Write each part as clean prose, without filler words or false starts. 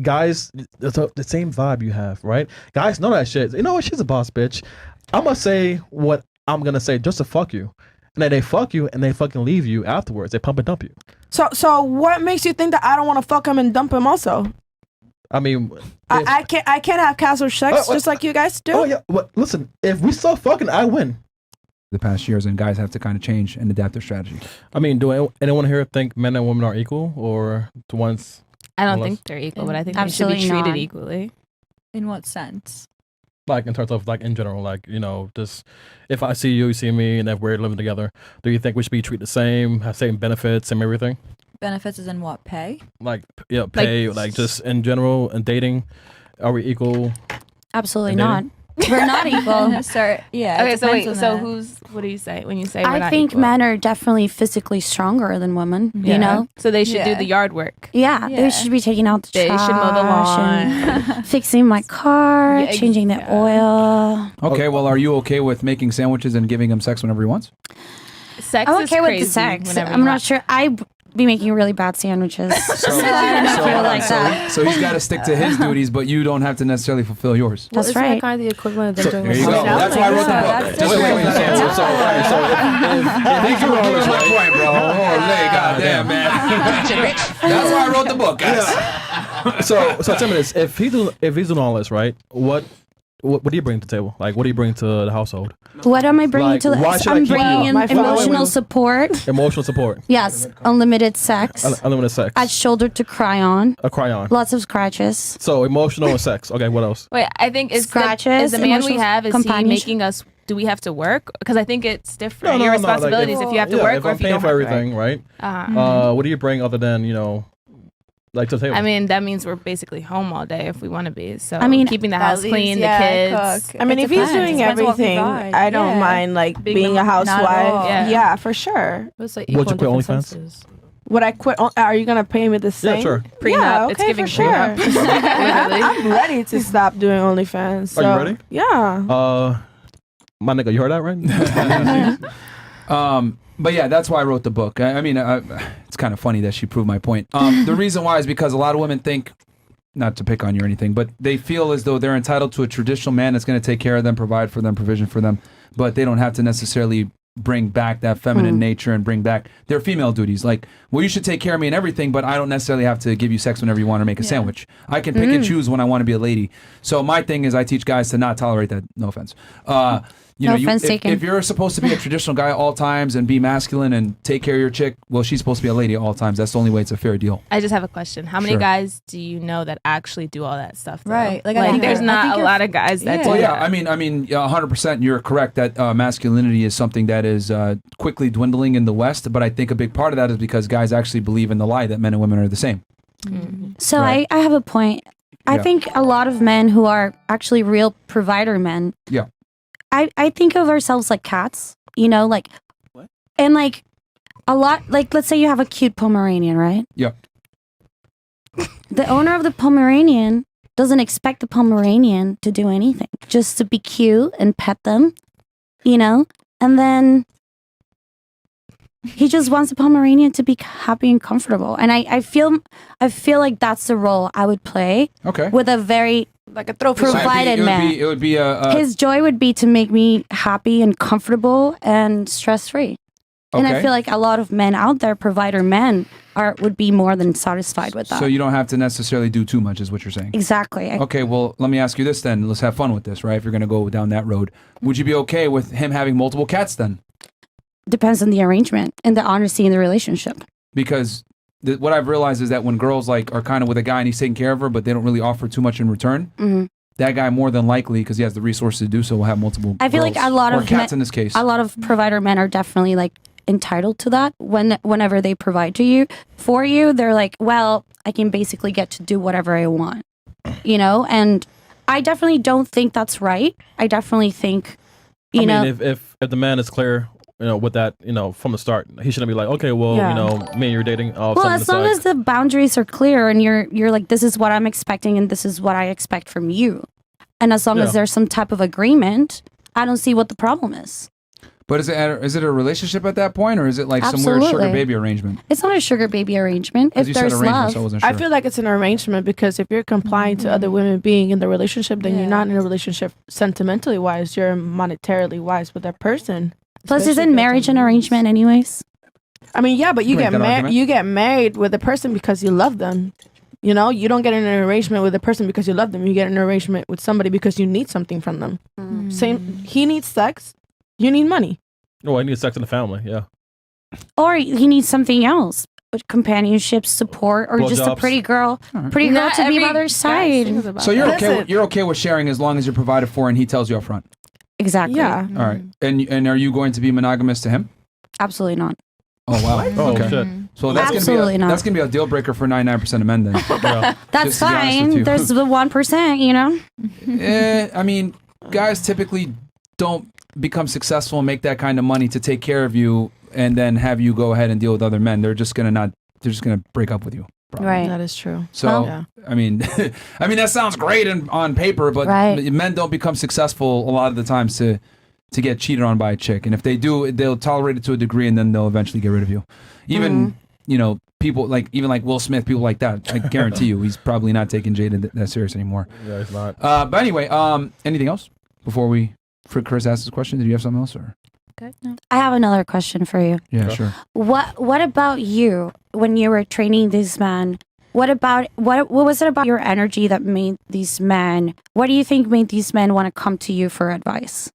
guys, the same vibe you have, right? Guys know that shit. You know what? She's a boss bitch. I'm gonna say what I'm gonna say just to fuck you, and then they fuck you and they fucking leave you afterwards. They pump and dump you. So what makes you think that I don't want to fuck him and dump him also? I mean, I can't have casual sex just like you guys do. Oh yeah, but listen, if we still fucking, I win. The past years, and guys have to kind of change and adapt their strategy. I mean, do anyone here think men and women are equal, or to one's? I don't think they're equal, but I think they should be treated equally. In what sense? Like in terms of like in general, like just if I see you, you see me, and if we're living together, do you think we should be treated the same, have same benefits, same everything? Benefits is in what? Pay? Like pay, like just in general and dating, are we equal? Absolutely not. We're not equal. Sorry. Yeah. Okay, so wait. So what do you say when you say? I think men are definitely physically stronger than women. Yeah. You know, so they should do the yard work. Yeah, they should be taking out the They trash. should mow the lawn, fixing my car, changing the oil. Okay, well, are you okay with making sandwiches and giving him sex whenever he wants? Sex I'm is okay with crazy the sex. whenever I'm you not want. sure. I be making really bad sandwiches. So I don't feel like that. So he's got to stick to his duties, but you don't have to necessarily fulfill yours. That's Isn't right. that kind of the equivalent of them doing There you go. That's why I wrote the book. Just wait. So here's my point, bro. Holy goddamn, man. That's why I wrote the book, guys. So tell me this: if he's doing all this, right? What do you bring to the table? Like, what do you bring to the household? What am I bringing to the? Why should I I'm keep bringing you? in emotional support. Emotional support. Yes, unlimited sex. Unlimited sex. A shoulder to cry on. A cry on. Lots of scratches. So emotional and sex. Okay, what else? Wait, I think is Scratches, the man we emotional have, is he companionship. making us? Do we have to work? Because I think it's different. Your responsibilities if you have to work if or I'm if you paying don't for have everything, to work. right? What do you bring other than like to the table? I mean, that means we're basically home all day if we want to be. So I mean, keeping the house clean, the kids. I mean, if he's doing everything, I don't mind like being a housewife. Yeah, for sure. It's like Would you quit OnlyFans? Would I quit? Are you gonna pay me the same? Yeah, sure. Prenup. Yeah, It's okay, giving for sure. I'm ready to stop doing OnlyFans. So, Are you ready? Yeah. My nigga, you heard that right? But yeah, that's why I wrote the book. I mean, it's kind of funny that she proved my point. The reason why is because a lot of women think, not to pick on you or anything, but they feel as though they're entitled to a traditional man that's going to take care of them, provide for them, provision for them, but they don't have to necessarily bring back that feminine nature and bring back their female duties. Like, well, you should take care of me and everything, but I don't necessarily have to give you sex whenever you want to make a sandwich. I can pick and choose when I want to be a lady. So my thing is I teach guys to not tolerate that. No offense. If you're supposed to be a traditional guy at all times and be masculine and take care of your chick, well, she's supposed to be a lady at all times. That's the only way it's a fair deal. I just have a question. How many guys do you know that actually do all that stuff? Though? Right. Like I think there's not a lot of guys that do Well, yeah, that. I mean, 100%. You're correct that masculinity is something that is quickly dwindling in the West. But I think a big part of that is because guys actually believe in the lie that men and women are the same. So Right. I have a point. I think a lot of men who are actually real provider men. Yeah. I think of ourselves like cats, like, and like a lot, like let's say you have a cute Pomeranian, right? Yep. The owner of the Pomeranian doesn't expect the Pomeranian to do anything, just to be cute and pet them, and then he just wants the Pomeranian to be happy and comfortable. And I feel like that's the role I would play. Okay. With a very like a trophy provided man. It would be a His joy would be to make me happy and comfortable and stress free. And I Okay. feel like a lot of men out there, provider men, would be more than satisfied with that. So you don't have to necessarily do too much, is what you're saying. Exactly. Okay, well, let me ask you this then. Let's have fun with this, right? If you're going to go down that road, would you be okay with him having multiple cats then? Depends on the arrangement and the honesty in the relationship. Because what I've realized is that when girls are kind of with a guy and he's taking care of her, but they don't really offer too much in return, that guy more than likely, because he has the resources to do so, will have multiple. I feel like girls, a lot or of cats in this case. a lot of provider men are definitely like entitled to that. Whenever they provide for you, they're like, well, I can basically get to do whatever I want, And I definitely don't think that's right. I definitely think, I mean, if the man is clear, with that, from the start, he shouldn't be like, okay, well, me and you're dating. Well, as long as the boundaries are clear and you're like, this is what I'm expecting and this is what I expect from you, and as long as there's some type of agreement, I don't see what the problem is. But is it a relationship at that point, or is it like some weird sugar Absolutely. baby arrangement? It's not a sugar baby arrangement. 'Cause If you said there's arrangement, love, so I wasn't sure. I feel like it's an arrangement because if you're complying to other women being in the relationship, then you're not in a relationship sentimentally wise. You're monetarily wise with that person. plus Especially isn't if it's marriage an on- arrangement anyways? I mean, yeah, but you Make get that married. argument. You get married with a person because you love them. You know, you don't get in an arrangement with a person because you love them. You get in an arrangement with somebody because you need something from them. Same. He needs sex. You need money. Oh, I need sex in the family. Yeah. Or he needs something else. Companionship, support, or just a Blowjobs. pretty girl to Not be by every their guy side. sings about So you're that. okay. Listen. You're okay with sharing as long as you're provided for and he tells you up front. Exactly. Yeah. All right. And are you going to be monogamous to him? Absolutely not. Oh wow. Oh Okay. shit. So that's Absolutely gonna not. be a deal breaker for 99% of men then. Yeah. That's Just to be honest with you. fine. There's the 1%, you know? I mean, guys typically don't become successful and make that kind of money to take care of you and then have you go ahead and deal with other men. They're just gonna break up with you. probably. Right. That is true. So Yeah. I mean, that sounds great on paper, but Right. men don't become successful a lot of the times to get cheated on by a chick. And if they do, they'll tolerate it to a degree, and then they'll eventually get rid of you. Even people like Will Smith, people like that. I guarantee you, he's probably not taking Jada that serious anymore. Yeah, it's not. But anyway, anything else before Chris asks his question? Did you have something else or? I have another question for you. Yeah, Okay. sure. What about you when you were training these men? What was it about your energy that made these men? What do you think made these men want to come to you for advice?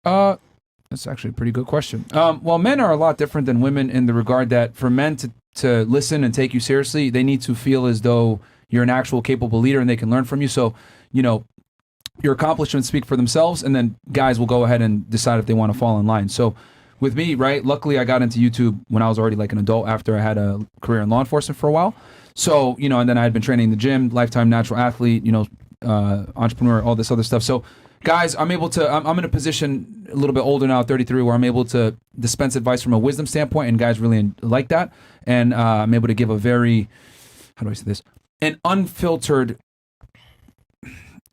That's actually a pretty good question. Well, men are a lot different than women in the regard that for men to listen and take you seriously, they need to feel as though you're an actual capable leader and they can learn from you. So, your accomplishments speak for themselves, and then guys will go ahead and decide if they want to fall in line. So with me, right, luckily I got into YouTube when I was already like an adult after I had a career in law enforcement for a while. So, and then I had been training in the gym, lifetime natural athlete, entrepreneur, all this other stuff. So guys, I'm in a position a little bit older now, 33, where I'm able to dispense advice from a wisdom standpoint, and guys really like that. And I'm able to give a very, how do I say this, an unfiltered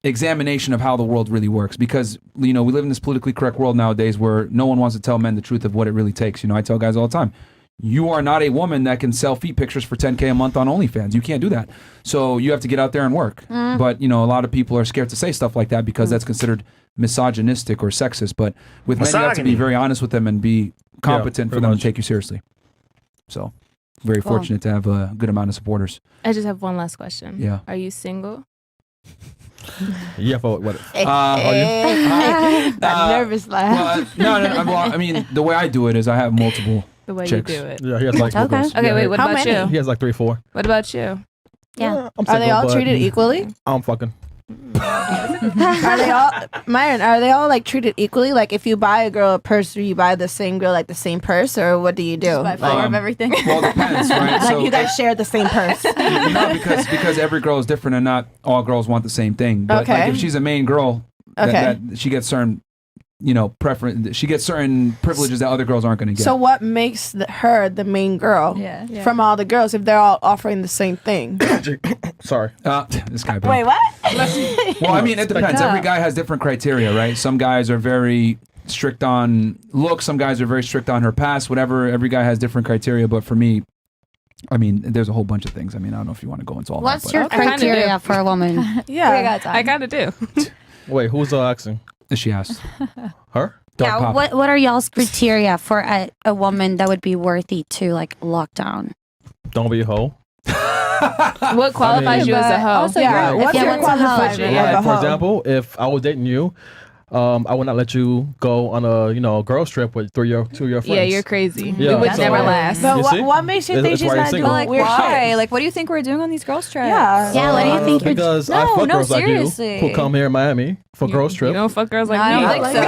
examination of how the world really works, because we live in this politically correct world nowadays where no one wants to tell men the truth of what it really takes. I tell guys all the time, you are not a woman that can sell feet pictures for $10K a month on OnlyFans. You can't do that. So you have to get out there and work. But a lot of people are scared to say stuff like that because that's considered misogynistic or sexist. But with men, you have to be very honest with them and be competent for pretty them much. to take you seriously. So very fortunate to have a good amount of supporters. I just have one last question. Yeah. Are you single? Yeah, for what? That nervous laugh. Well, no. Well, I mean, the way I do it is I have multiple The way chicks. you do it. Yeah, he has like Okay. Okay, wait. What How about many? He you? has like 3, 4. What about you? Yeah. I'm Are they single, all but treated equally? I'm fucking. Are they all, Myron? Are they all like treated equally? Like if you buy a girl a purse, do you buy the same girl like the same purse, or what do you do? By Like, four of everything. Well, it depends, right? So you guys share the same purse. no, because every girl is different and not all girls want the same thing. But Okay. like if she's a main girl, Okay. that she gets certain, preference. She gets certain privileges that other girls aren't going to get. So what makes her the main girl Yeah. from all the girls if they're all offering the same thing? Sorry. This guy. Bro. Wait, what? Well, I mean, it depends. Every guy has different criteria, right? Some guys are very strict on looks. Some guys are very strict on her past. Whatever. Every guy has different criteria. But for me, I mean, there's a whole bunch of things. I mean, I don't know if you want to go into all What's that. your I kinda criteria for a woman? Yeah. I kind of do. Wait, who's asking? But she asked. Her? Dark Yeah. pop. What are y'all's criteria for a woman that would be worthy to like lock down? Don't be a hoe. What qualifies you as a hoe? Also, Yeah. you're- What's Yeah, your what's a hoe? qualifier? Like, of a for hoe? example, if I was dating you, I would not let you go on a girls trip with two of your friends. Yeah, you're crazy. Yeah, It would so- never last. But You see? what makes you think That's she's why you're not doing single. Like, weird why? shit? Like, what do you think we're doing on these girls' trips? Yeah. Yeah, what do you think you're Because I No, fuck no, girls like you seriously. who come here in Miami for girls You trip. don't fuck girls like I me. don't think so.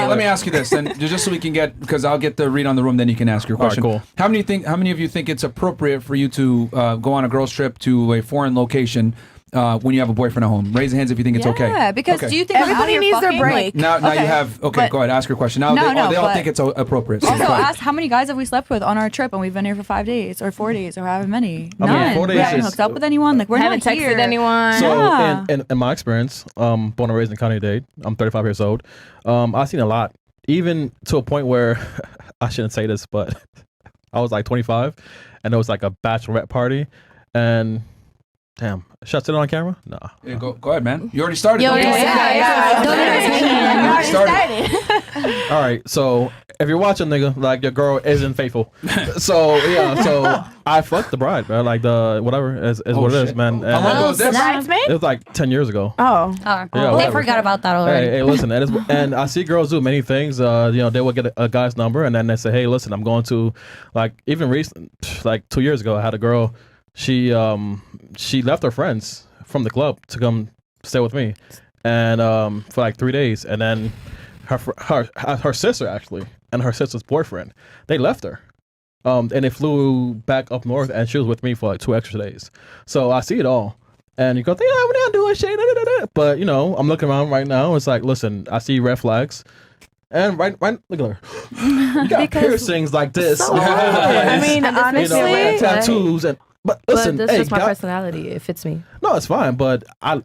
Let me ask you this, and just so we can get, because I'll get the read on the room, then you can ask your All right, question. cool. How many of you think it's appropriate for you to go on a girls trip to a foreign location when you have a boyfriend at home? Raise your hands if you think it's okay. Yeah, because Okay. do you think Everybody when out here needs their fucking, break. like, Now you Okay, have but- go ahead, ask your question. Now No, they all but- think it's appropriate. So Also, go ahead. ask how many guys have we slept with on our trip, and we've been here for 5 days or 4 days or however many. I mean, None. 4 days We haven't is- hooked up with anyone. Like we're Haven't not texted here. anyone. So Yeah. in my experience, born and raised in County Dade, I'm 35 years old. I've seen a lot. even to a point where I shouldn't say this, but I was like 25, and there was like a bachelorette party, and damn, should I sit on camera? No. Yeah, go ahead, man. You already started. Yo, Don't you? yeah. Don't let us hang You on. already started. All right, so if you're watching, nigga, like your girl isn't faithful. So yeah, so I fucked the bride, bro. Like the whatever is Oh, what it is, shit. man. How And long ago was this? Bridesmaid? it was like 10 years ago. Oh. Yeah, They whatever. forgot about that already. Hey, listen, and I see girls do many things. They will get a guy's number, and then they say, "Hey, listen, I'm going to," like even recent, like 2 years ago, I had a girl. She left her friends from the club to come stay with me, and for like 3 days, and then her sister actually and her sister's boyfriend, they left her. And they flew back up north, and she was with me for like 2 extra days. So I see it all. And you go, we're not doing shit. Da, da, da. But, I'm looking around right now. It's like, listen, I see red flags. And right, look at her. You got piercings like this. So I mean, honestly, and tattoos. But listen, but that's hey, just my personality. It fits me. no, it's fine. But I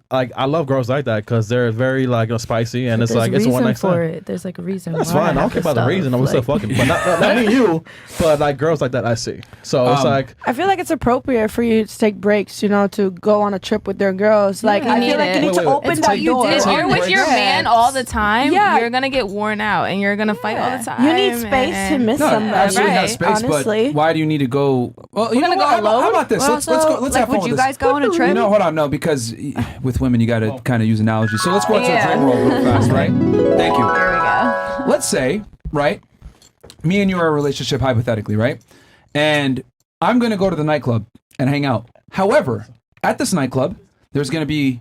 love girls like that because they're very like spicy, and it's There's like it's a one reason night for stand. it. There's like a reason. That's why fine. I don't have care the about the stuff. reason. I'm still Like- fucking. But not me and you. But like girls like that, I see. So it's like I feel like it's appropriate for you to take breaks, to go on a trip with their girls. Like, you I need feel like it. you need Wait, to wait, wait. open It's that what you door. did. If Take you're with breaks. your man all the time, Yeah. you're gonna get worn out and you're gonna fight all the time. You need space to miss No, somebody. absolutely have Right. space, Honestly. but why do you need to go? Well, you know gonna what? go How alone? about this? But Let's also, go. Let's like, have fun would with you this. guys go on a trip? No, hold on. No, because with women, you got to kind of use analogies. So let's go into a Yeah. drum roll real fast, right? Thank you. Here we go. Let's say, right, me and you are in a relationship hypothetically, right? And I'm going to go to the nightclub and hang out. However, at this nightclub, there's going to be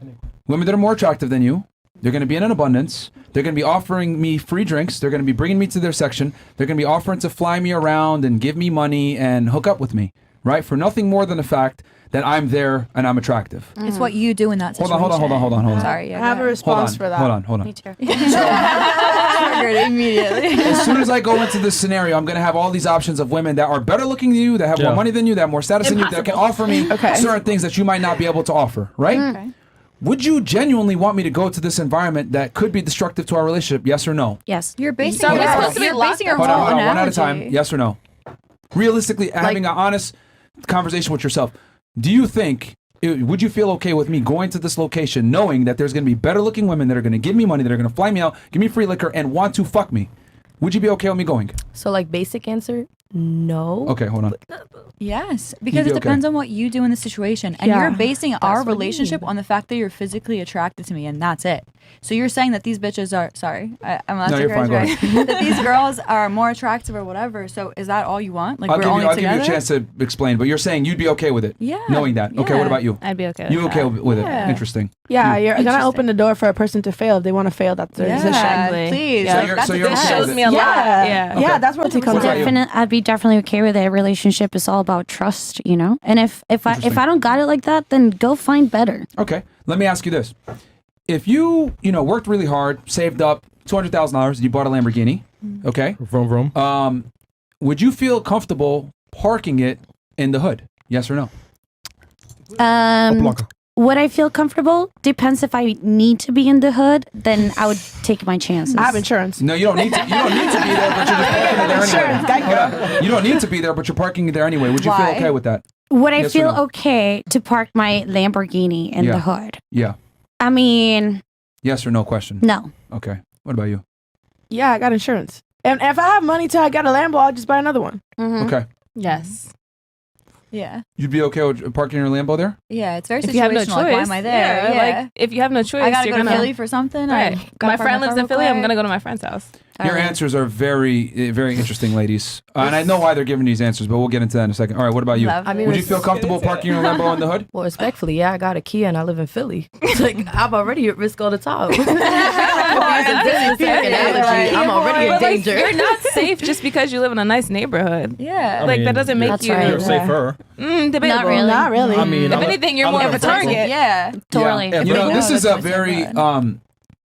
women that are more attractive than you. They're going to be in an abundance. They're going to be offering me free drinks. They're going to be bringing me to their section. They're going to be offering to fly me around and give me money and hook up with me, right? For nothing more than the fact that I'm there and I'm attractive. It's what you do in that Hold situation. on. Hold on. Sorry, yeah, I have a go ahead. response for that. Hold on. Me too. Triggered immediately. As soon as I go into this scenario, I'm going to have all these options of women that are better looking than you, that have more Yeah. money than you, that have more status than you, that can offer me certain things that you might not be able to offer, right? Okay. Would you genuinely want me to go to this environment that could be destructive to our relationship? Yes or no? Yes. You're basing So your, we're supposed to be you're locked basing your Hold whole on, one at a analogy. time. Yes or no? Realistically, having an honest conversation with yourself, do you think, would you feel okay with me going to this location knowing that there's going to be better looking women that are going to give me money, that are going to fly me out, give me free liquor, and want to fuck me? Would you be okay with me going? So like basic answer, no. Okay, hold on. Yes, because be it okay. depends on what you do in the situation, and Yeah, you're basing our what I relationship mean. on the fact that you're physically attracted to me, and that's it. So you're saying that these bitches are sorry, I'm not No, you're fine, go right? That these girls are more attractive or whatever. So is that all you want? Like I'll we're give only you together? a chance to explain, but you're saying you'd be okay with it, Yeah, knowing that. Okay, yeah. what about you? I'd be okay with You that. okay with it? Yeah. Interesting. Yeah, you're gonna Interesting. open the door for a person to fail. If they want to fail, that's their decision. Exactly. Please. Yeah. So you're- That's so a you're good okay Shows with it? me a lot. Yeah, Yeah. yeah, that's what it comes What about down. you? Definitely, I'd be definitely okay with it. A relationship is all about trust, And if Interesting. I don't got it like that, then go find better. Okay, let me ask you this: if you worked really hard, saved up $200,000, you bought a Lamborghini, okay, vroom vroom. would you feel comfortable parking it in the hood? Yes or no? Would I feel comfortable? Depends if I need to be in the hood, then I would take my chances. I have insurance. No, you don't need to. You don't need to be there, but you're just parking it there Insurance, anyway. Geico. Hold on. You don't need to be there, but you're parking it there anyway. Would you feel Why? okay with that? Would I Yes or feel no? okay to park my Lamborghini in Yeah. the hood? Yeah. I mean, Yes or no question. no. Okay. What about you? Yeah, I got insurance. And if I have money till I got a Lambo, I'll just buy another one. Mhm. Okay. Yes. Yeah, You'd be okay with parking your Lambo there? yeah. It's very If you have no situational. Like, why choice, am I there? Yeah, Like if you have no choice, I gotta you're go to gonna. Philly for something. Right. My friend lives in Philly. I'm gonna go. go to my friend's house. Your answers are very, very interesting, ladies. And I know why they're giving these answers, but we'll get into that in a second. All right, what about you? Love I mean, Would you feel comfortable parking your Lambo in the hood? Well, respectfully, yeah, I got a Kia and I live in Philly. Like I'm already at risk all the time. If you're using this exact analogy, I'm already in But, like, danger. you're not safe just because you live in a nice neighborhood. Yeah. I Like mean, that doesn't make That's you. right. You're safer. Debatable. Not really. Not really. I mean, If anything, you're more of a target. Yeah. Totally. Yeah. You know, Yeah, this is that's a my very bad.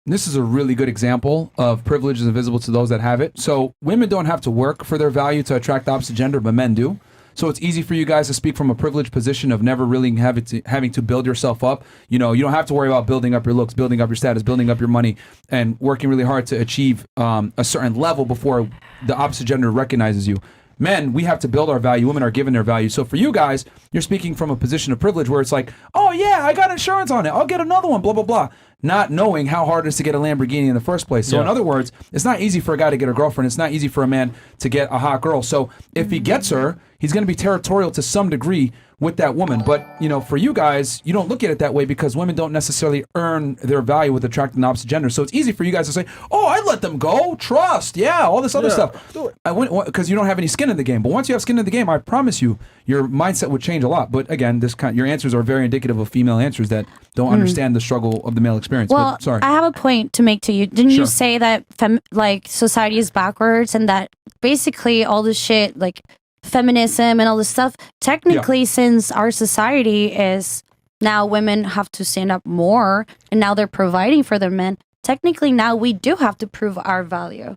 this is a really good example of privilege is invisible to those that have it. So women don't have to work for their value to attract the opposite gender, but men do. So it's easy for you guys to speak from a privileged position of never really having to build yourself up. You know, you don't have to worry about building up your looks, building up your status, building up your money, and working really hard to achieve a certain level before the opposite gender recognizes you. Men, we have to build our value. Women are given their value. So for you guys, you're speaking from a position of privilege where it's like, oh yeah, I got insurance on it. I'll get another one, blah, blah, blah. Not knowing how hard it is to get a Lamborghini in the first place. So in other words, it's not easy for a guy to get a girlfriend. It's not easy for a man to get a hot girl. So if he gets her, he's going to be territorial to some degree with that woman. But, you know, for you guys, you don't look at it that way because women don't necessarily earn their value with attracting the opposite gender. So it's easy for you guys to say, oh, I let them go, trust, all this other stuff. Because you don't have any skin in the game. But once you have skin in the game, I promise you, your mindset would change a lot. But again, your answers are very indicative of female answers that don't understand the struggle of the male experience. Well, But, sorry. I have a point to make to you. Didn't you say that society is backwards and that basically all this shit, like feminism and all this stuff, technically since our society is now women have to stand up more and now they're providing for their men, technically now we do have to prove our value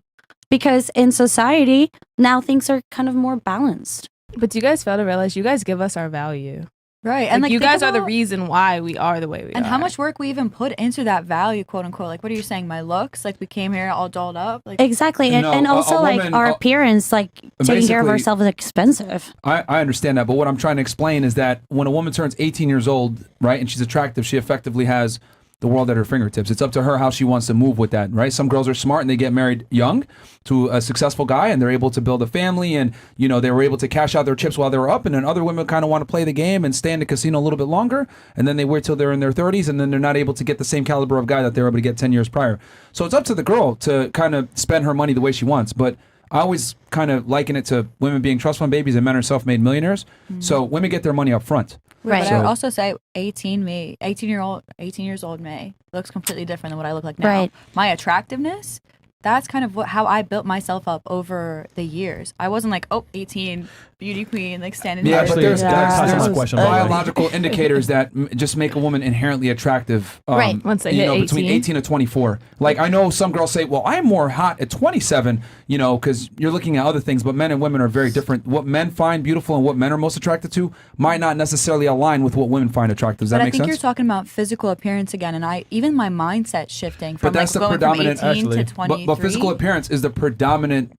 because in society now things are kind of more balanced. But do you guys fail to realize you guys give us our value? Right. And And like you think guys are the about- reason why we are the way we are. And how much work we even put into that value, quote unquote. Like, what are you saying? My looks? Like, we came here all dolled up? Like, Exactly. No, And a also like woman- our appearance, like taking care of basically- ourselves is expensive. I understand that, but what I'm trying to explain is that when a woman turns 18 years old, right, and she's attractive, she effectively has the world at her fingertips. It's up to her how she wants to move with that, right? Some girls are smart and they get married young to a successful guy and they're able to build a family and, you know, they were able to cash out their chips while they were up, and then other women kind of want to play the game and stay in the casino a little bit longer, and then they wait till they're in their 30s and then they're not able to get the same caliber of guy that they were able to get 10 years prior. So it's up to the girl to kind of spend her money the way she wants, but I always kind of liken it to women being trust fund babies and men are self-made millionaires. So women get their money up front. Right. But I So- would also say 18 years old May looks completely different than what I look like now. Right. My attractiveness, that's kind of how I built myself up over the years. I wasn't like, 18, beauty queen, like standing Yeah, there. but there's, that's there's my question, by the way. biological indicators that just make a woman inherently attractive. Right. Once they you hit know, between 18. 18 and 24. Like I know some girls say, well, I'm more hot at 27, you know, because you're looking at other things, but men and women are very different. What men find beautiful and what men are most attracted to might not necessarily align with what women find attractive. Does that But I make think sense? you're talking about physical appearance again, and even my mindset shifting from But that's like the going predominant- from 18 actually, to 23. but physical appearance is the predominant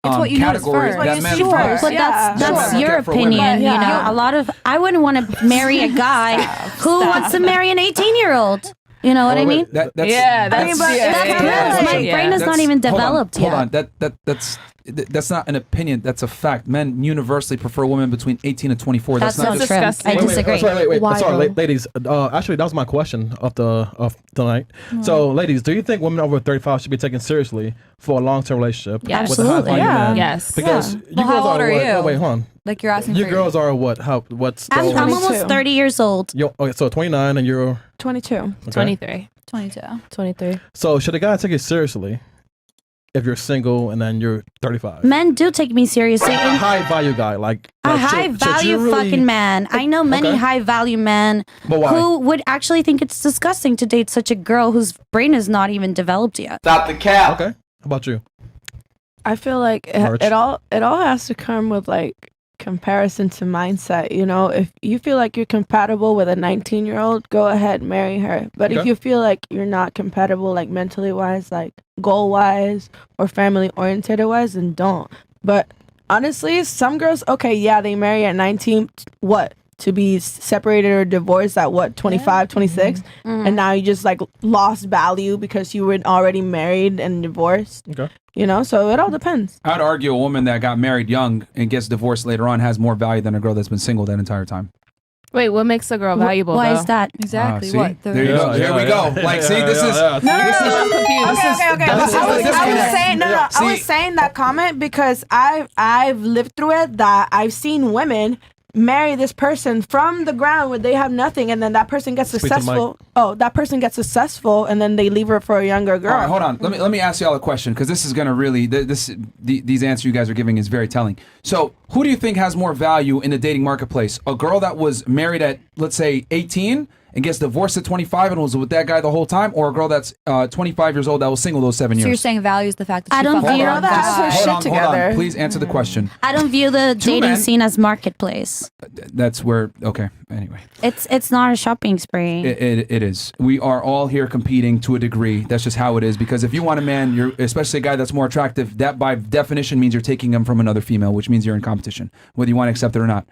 It's what you notice category first. that What you men see find. first. But Yeah. that's Sure. your Okay, for women. opinion, Yeah. you know. I wouldn't want to marry a guy who wants to marry an 18-year-old. You know what I mean? That's, Yeah, that's- I mean, but yeah, That's yeah, gross. yeah, My yeah. brain is not even developed hold yet. on. That's not an opinion. That's a fact. Men universally prefer women between 18 and 24. That's not not just true. disgusting. I Wait, disagree. Wait. Why Sorry, though? ladies. Actually, that was my question of tonight. So, ladies, do you think women over 35 should be taken seriously for a long-term relationship Yeah. with a high Absolutely. value Yeah. man? Yes. Because Yeah. you Well, girls how old are are what? you? Oh, wait, hold on. Like you're asking You for girls are what? What's the I'm old- almost 22. 30 years old. Okay, so 29 and you're 22. okay. 23. 22. 23. So should a guy take it seriously if you're single and then you're 35? Men do take me seriously. A And high value guy, like a should high you value really- fucking man. I know many Okay. high value men But why? who would actually think it's disgusting to date such a girl whose brain is not even developed yet. Stop the cap. Okay. How about you? I feel like March. it all has to come with like comparison to mindset. You know, if you feel like you're compatible with a 19-year-old, go ahead, marry her. But if Okay. you feel like you're not compatible, like mentally wise, like goal wise or family oriented wise, then don't. But honestly, some girls, okay, yeah, they marry at 19. What? To be separated or divorced at what, 25, 26? Mm. And now you just like lost value because you were already married and divorced. Okay. You know, so it all depends. I'd argue a woman that got married young and gets divorced later on has more value than a girl that's been single that entire time. Wait, what makes a girl valuable? Why though? is that? Exactly. See? What? There you go. Yeah, Here we yeah, go. yeah. Like, see, Yeah, this yeah, is. yeah. I'm confused. Okay. this is I the was disconnect. saying I See- was saying that comment because I've lived through it, that I've seen women marry this person from the ground where they have nothing, and then that person gets Speak to the mic. successful. Oh, that person gets successful, and then they leave her for a younger girl. All right, hold on. Let me ask y'all a question because this is gonna really these answers you guys are giving is very telling. So, who do you think has more value in the dating marketplace? A girl that was married at, let's say, 18 and gets divorced at 25 and was with that guy the whole time, or a girl that's 25 years old that was single those 7 years? So you're saying values the fact that I she don't fucked view the wrong that as guy. her shit Hold together. on. Please answer the question. I don't view the Two dating men- scene as marketplace. That's where, okay, anyway. It's not a shopping spree. It is. We are all here competing to a degree. That's just how it is. Because if you want a man, you're especially a guy that's more attractive, that by definition means you're taking him from another female, which means you're in competition, whether you want to accept it or not.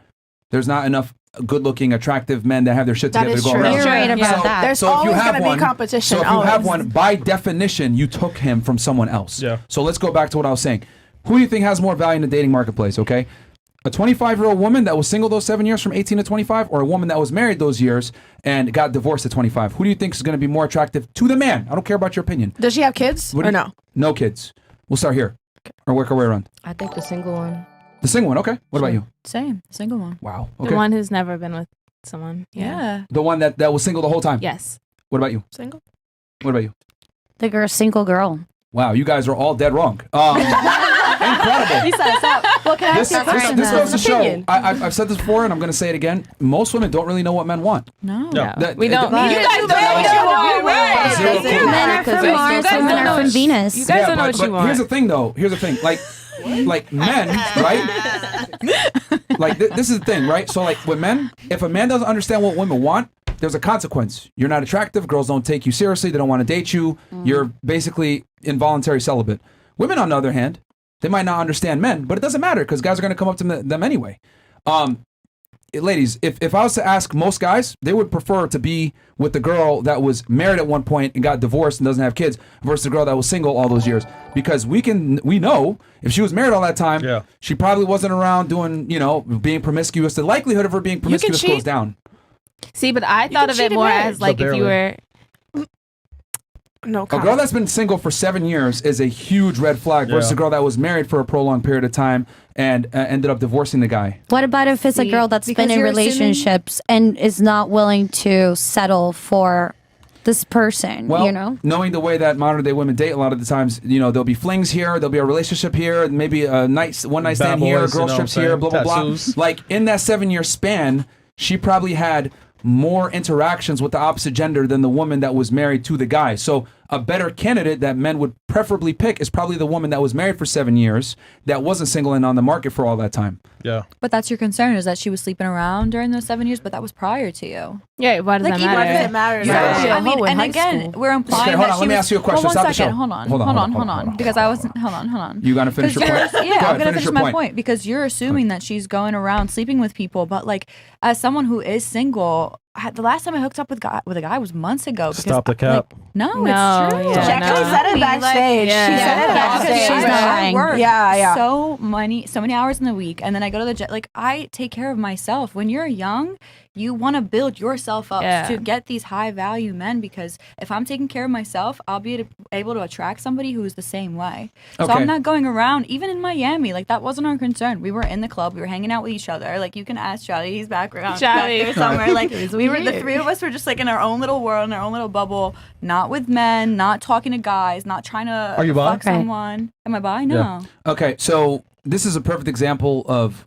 There's not enough good-looking, attractive men that have their shit That together is to go true. around. You're right about So- that. There's So if you always have going to one, be competition. so if you have always. one, by definition, you took him from someone else. Yeah. So let's go back to what I was saying. Who do you think has more value in the dating marketplace? Okay, a 25-year-old woman that was single those 7 years from 18 to 25, or a woman that was married those years and got divorced at 25? Who do you think is going to be more attractive to the man? I don't care about your opinion. Does she have kids What do or you- no? No kids. We'll start here, or work our way around. I think the single one. The single one. Okay. What about you? Same, single one. Wow. The Okay. one who's never been with someone. Yeah. The one that was single the whole time. Yes. What about you? Single. What about you? The girl, single girl. Wow, you guys are all dead wrong. Incredible. Well, can I This, ask you a question? this though? goes to show. Opinion. I've said this before, and I'm going to say it again. Most women don't really know what men want. No. No. We don't. But- You guys don't know what you want. Right. Zero That's clue. it. Men are from Mars, You guys women don't are know- from Venus. You guys don't know what you want. Here's the thing, though. Here's the thing. Like men, right? Like this is the thing, right? So like with men, if a man doesn't understand what women want, there's a consequence. You're not attractive. Girls don't take you seriously. They don't want to date you. You're basically involuntary celibate. Women, on the other hand, they might not understand men, but it doesn't matter because guys are going to come up to them anyway. Ladies, if I was to ask most guys, they would prefer to be with the girl that was married at one point and got divorced and doesn't have kids versus the girl that was single all those years. Because we know if she was married all that time, Yeah. she probably wasn't around doing, being promiscuous. The likelihood of her being promiscuous goes cheat. down. See, but I thought can of it cheat in more marriage. as like So if you were. No. A girl that's been single for 7 years is a huge red flag versus Yeah. a girl that was married for a prolonged period of time and ended up divorcing the guy. What about if it's a See, girl that's because been in you're assuming- relationships and is not willing to settle for this person, Well, knowing the way that modern day women date, a lot of the times, there'll be flings here, there'll be a relationship here, maybe a one night stand Bad here, boys, girl you know trips what I'm here, saying? blah, blah, blah. Tattoos. Like in that 7-year span, she probably had more interactions with the opposite gender than the woman that was married to the guy. So a better candidate that men would preferably pick is probably the woman that was married for 7 years that wasn't single and on the market for all that time. Yeah. But that's your concern is that she was sleeping around during those 7 years, but that was prior to you. Yeah. Why does that even matter? if Doesn't matter. Yeah. Yeah. I mean, hoe in and high again, school. we're implying Okay, hold that on, she let me was- ask you a question. Well, Stop one the second. show. Hold on. Hold on. Hold on. Because I wasn't. Hold on. You got to finish your point? Yeah, Go I'm ahead, gonna finish your my point because you're assuming that she's going around sleeping with people, but like as someone who is single, the last time I hooked up with a guy was months ago. Because, Stop the cap. No, No, it's true. yeah, She actually said it backstage. yeah. She said it Yeah. backstage. She's not I lying. work Yeah. so many hours in the week, and then I go to the jet. Like I take care of myself. When you're young, you want to build yourself up Yeah. to get these high value men. Because if I'm taking care of myself, I'll be able to attract somebody who is the same way. So Okay. I'm not going around. Even in Miami, like that wasn't our concern. We were in the club. We were hanging out with each other. Like you can ask Charlie. He's back around Charlie. back there somewhere. Like He's we were the weird. three of us were just like in our own little world, in our own little bubble. Not with men. Not talking to guys. Not trying to Are you bi? fuck someone. Am I bi? No. Yeah. Okay, so this is a perfect example of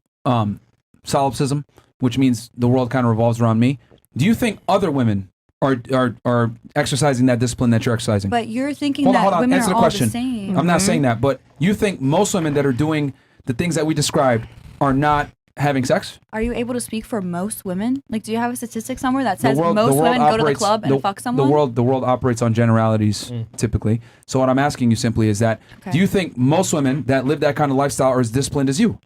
solipsism, which means the world kind of revolves around me. Do you think other women are exercising that discipline that you're exercising? But you're thinking Hold on, that hold on. women Answer are the all question. the same. I'm not saying that, but you think most women that are doing the things that we described are not having sex? Are you able to speak for most women? Like, do you have a statistic somewhere that says most women go to the club and fuck someone? The world operates on generalities typically. So what I'm asking you simply is that, Okay. do you think most women that live that kind of lifestyle are as disciplined as you?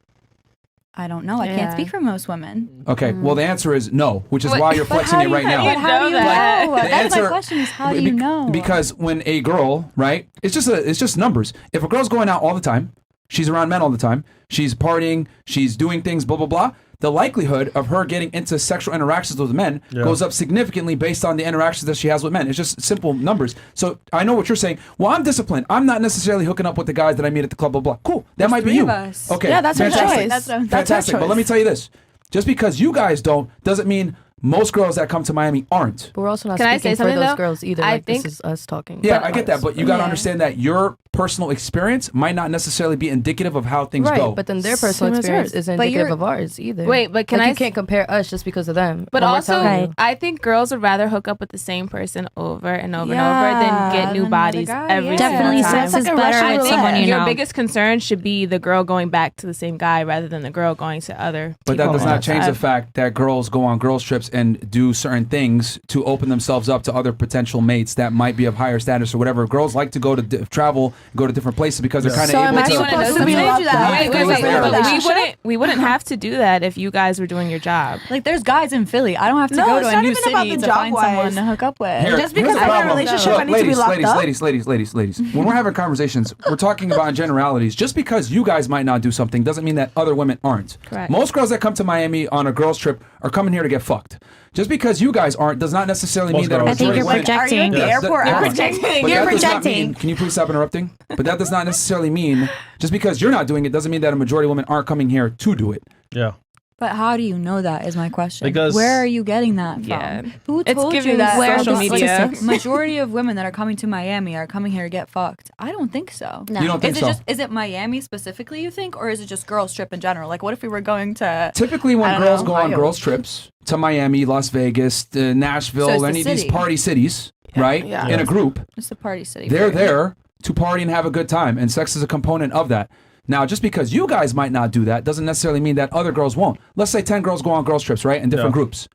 I don't know. I can't Yeah. speak for most women. Okay, well the answer is no, which is But- why you're But flexing how it do you right know? now. But how do you know that? know? The That's my answer- question is how do you know? Because when a girl, right? It's just numbers. If a girl's going out all the time, she's around men all the time, she's partying, she's doing things, blah blah blah. The likelihood of her getting into sexual interactions with men goes up significantly based on the interactions that she has with men. It's just simple numbers. So I know what you're saying. Well, I'm disciplined. I'm not necessarily hooking up with the guys that I meet at the club, blah blah. Cool. That might be three you. of us. Okay. Yeah, that's her fantastic. choice. That's what I'm- That's her Fantastic. But choice. let me tell you this. Just because you guys don't doesn't mean most girls that come to Miami aren't. But we're also not Can I speaking say for something, those though? girls either. I Like think- this is us talking. Yeah, I get that, but you got to Yeah. understand that your personal experience might not necessarily be indicative of how things Right, go. but then their personal Same as experience yours. isn't But indicative you're- of ours either. Wait, but can Like, I you can't compare us just because of them. But when we're also, telling you. I think girls would rather hook up with the same person over and over and over Yeah, than get new than bodies the guy, every yeah. Definitely single time. sex is like a better Russian with roulette. someone you Your know. biggest concern should be the girl going back to the same guy rather than the girl going to other But that people does all not the change time. the fact that girls go on girls trips and do certain things to open themselves up to other potential mates that might be of higher status or whatever. Girls like to go to travel, go to different places because they're kind of So able am I to. supposed to be Sometimes locked you that. up? Wait, Things there. but we wouldn't have to do that if you guys were doing your job. Like there's guys in Philly. I don't have to No, go it's to a not new even about city the to find job-wise. someone to hook up with. Here- Just here's because the I'm in a problem. relationship, Look, I need to be locked up? Ladies. When we're having conversations, we're talking about in generalities. Just because you guys might not do something doesn't mean that other women aren't. Correct. Most girls that come to Miami on a girls trip are coming here to get fucked. Just because you guys aren't does not necessarily Most mean that a girls. I think majority you're of women. projecting. Are you at the Yeah, airport? that- I'm yeah. projecting. But You're that does not projecting. mean. Can you please stop interrupting? But that does not necessarily mean just because you're not doing it doesn't mean that a majority of women aren't coming here to do it. Yeah. But how do you know that is my question. Because- where are you getting that from? Yeah. Who It's told giving you that where social the media. majority of women that are coming to Miami are coming here to get fucked? I don't think so. No. You don't think Is it so? just is it Miami specifically you think, or is it just girls trip in general? Like, what if we were going to? Typically, when I don't girls know, go on Ohio. girls trips to Miami, Las Vegas, Nashville, So it's the any of these city. party cities, right? yeah. In a group, It's a party city. they're period. there to party and have a good time, and sex is a component of that. Now, just because you guys might not do that doesn't necessarily mean that other girls won't. Let's say 10 girls go on girls trips, right? In different Yeah. groups.